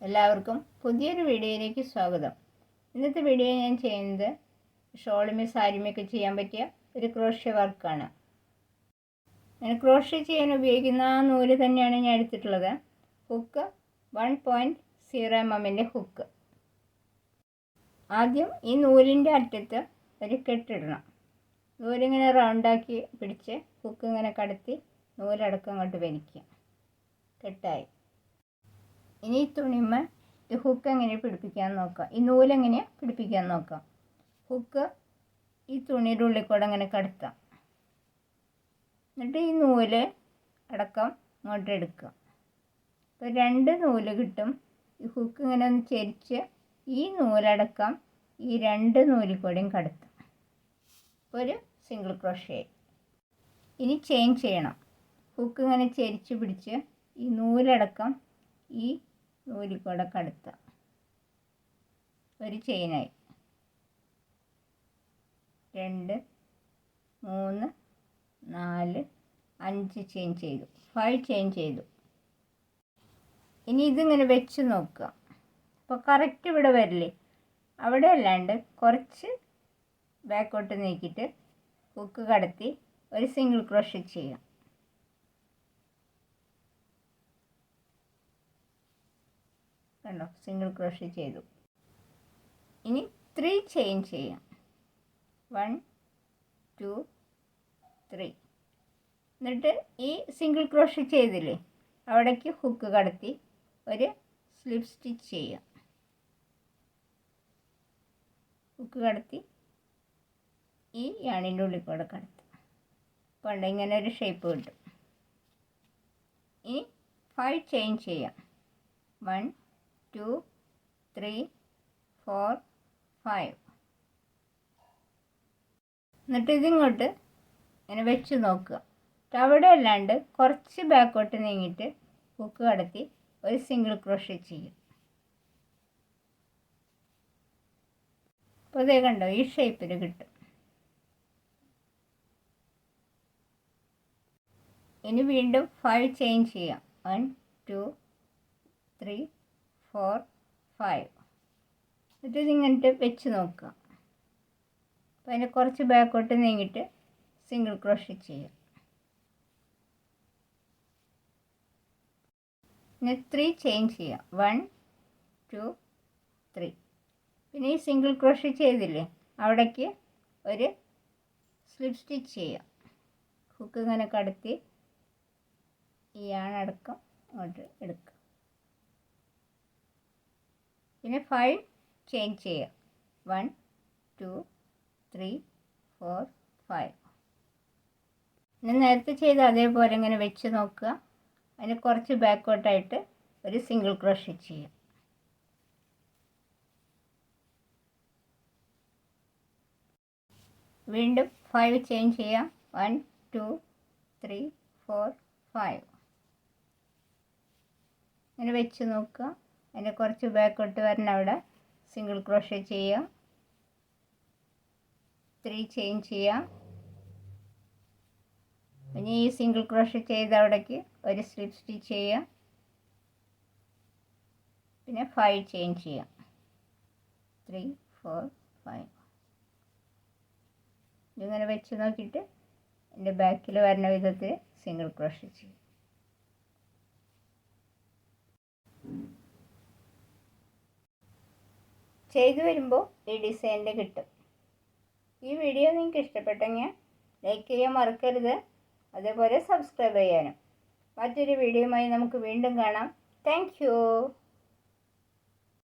എല്ലാവർക്കും പുതിയൊരു വീഡിയോയിലേക്ക് സ്വാഗതം. ഇന്നത്തെ വീഡിയോ ഞാൻ ചെയ്യുന്നത് ഷോളുമേ സാരിമൊക്കെ ചെയ്യാൻ പറ്റിയ ഒരു ക്രോഷ്യ വർക്കാണ്. ഞാൻ ക്രോഷ്യ ചെയ്യാൻ ഉപയോഗിക്കുന്ന ആ നൂല് തന്നെയാണ് ഞാൻ എടുത്തിട്ടുള്ളത്. Hook 1.0 mm hook. ആദ്യം ഈ നൂലിൻ്റെ അറ്റത്ത് ഒരു കെട്ടിടണം. നൂലിങ്ങനെ റൗണ്ടാക്കി പിടിച്ച് ഹുക്ക് ഇങ്ങനെ കടത്തി നൂലടക്കം അങ്ങോട്ട് വലിക്കുക. കെട്ടായി. ഇനി ഈ തുണിമ ഈ ഹുക്ക് എങ്ങനെ പിടിപ്പിക്കാൻ നോക്കാം. ഈ നൂലെങ്ങനെയാണ് പിടിപ്പിക്കാൻ നോക്കാം. ഹുക്ക് ഈ തുണിയുടെ ഉള്ളിൽ കൂടെ അങ്ങനെ കടത്താം. എന്നിട്ട് ഈ നൂല് അടക്കം ഇങ്ങോട്ട് എടുക്കുക. അപ്പോൾ 2 നൂല് കിട്ടും. ഈ ഹുക്ക് ഇങ്ങനെ ഒന്ന് ചെരിച്ച് ഈ നൂലടക്കം ഈ 2 നൂലിൽ കൂടെയും കടത്താം. ഒരു സിംഗിൾ ക്രോഷ്യ. ഇനി ചെയിൻ ചെയ്യണം. ഹുക്ക് ഇങ്ങനെ ചെരിച്ച് പിടിച്ച് ഈ നൂലടക്കം ഈ നൂലിൽ കൂടെ കടത്താം. ഒരു ചെയിനായി. 2 3 4 5 ചെയിൻ ചെയ്തു. 5 ചെയിൻ ചെയ്തു. ഇനി ഇതിങ്ങനെ വെച്ച് നോക്കുക. അപ്പോൾ കറക്റ്റ് ഇവിടെ വരില്ലേ? അവിടെ അല്ലാണ്ട് കുറച്ച് ബാക്കോട്ട് നീക്കിയിട്ട് ഹുക്ക് കടത്തി ഒരു സിംഗിൾ ക്രോഷ്യ ചെയ്യാം. കണ്ടോ, സിംഗിൾ ക്രോഷ്യ ചെയ്തു. ഇനി 3 ചെയിൻ ചെയ്യാം. 1 2 3. എന്നിട്ട് ഈ സിംഗിൾ ക്രോഷ്യ ചെയ്തില്ലേ, അവിടേക്ക് ഹുക്ക് കടത്തി ഒരു സ്ലിപ്പ് സ്റ്റിച്ച് ചെയ്യാം. ഹുക്ക് കടത്തി ഈ യാണിൻ്റെ ഉള്ളിൽ കൂടെ കടത്താം. കൊണ്ട് ഇങ്ങനെ ഒരു ഷേപ്പ് കിട്ടും. ഇനി 5 ചെയിൻ ചെയ്യാം. 1 2 3 4 5. എന്നിട്ട് ഇതിങ്ങോട്ട് ഇങ്ങനെ വെച്ച് നോക്കുക. അവിടെ അല്ലാണ്ട് കുറച്ച് ബാക്കോട്ട് നീങ്ങിയിട്ട് ഹുക്ക് കടത്തി ഒരു സിംഗിൾ ക്രോഷ്യ ചെയ്യും. അപ്പോൾ അതേ കണ്ടോ, ഈ ഷേപ്പിൽ കിട്ടും. ഇനി വീണ്ടും 5 ചെയിൻ ചെയ്യാം. 1 2 3 4 5. എന്നിട്ട് ഇതിങ്ങോട്ട് വെച്ച് നോക്കുക. അപ്പോൾ അതിന് കുറച്ച് ബാക്കോട്ട് നീങ്ങിയിട്ട് സിംഗിൾ ക്രോഷ്യ ചെയ്യാം. പിന്നെ 3 ചെയിൻ ചെയ്യാം. 1 2 3. പിന്നെ ഈ സിംഗിൾ ക്രോഷ്യ ചെയ്തില്ലേ, അവിടേക്ക് ഒരു സ്ലിപ്പ് സ്റ്റിച്ച് ചെയ്യാം. ഹുക്ക് ഇങ്ങനെ കടത്തി ഈ യാണടക്കം അങ്ങോട്ട് എടുക്കുക. പിന്നെ 5 ചെയിൻ ചെയ്യാം. 1 2 3 4 5. പിന്നെ നേരത്തെ ചെയ്ത അതേപോലെ ഇങ്ങനെ വെച്ച് നോക്കുക. അതിന് കുറച്ച് ബാക്കോട്ടായിട്ട് ഒരു സിംഗിൾ ക്രോഷ്യ ചെയ്യാം. വീണ്ടും 5 ചെയിൻ ചെയ്യാം. 1 2 3 4 5. ഇങ്ങനെ വെച്ച് നോക്കുക. അതിൻ്റെ കുറച്ച് ബാക്കോട്ട് വരണം. അവിടെ സിംഗിൾ ക്രോഷ്യ ചെയ്യുക. 3 ചെയിൻ ചെയ്യാം. ഇനി ഈ സിംഗിൾ ക്രോഷ്യ ചെയ്ത അവിടേക്ക് ഒരു സ്ലിപ്പ് സ്റ്റിച്ച് ചെയ്യുക. പിന്നെ 5 ചെയിൻ ചെയ്യാം. 3 4 5. ഇതിങ്ങനെ വെച്ച് നോക്കിയിട്ട് എൻ്റെ ബാക്കിൽ വരുന്ന വിധത്തിൽ സിംഗിൾ ക്രോഷ്യ ചെയ്യും. ചെയ്തു വരുമ്പോൾ ഈ ഡിസൈനിൽ കിട്ടും. ഈ വീഡിയോ നിങ്ങൾക്ക് ഇഷ്ടപ്പെട്ടെങ്കിൽ ലൈക്ക് ചെയ്യാൻ മറക്കരുത്. അതേപോലെ സബ്സ്ക്രൈബ് ചെയ്യാനും. മറ്റൊരു വീഡിയോയുമായി നമുക്ക് വീണ്ടും കാണാം. Thank you.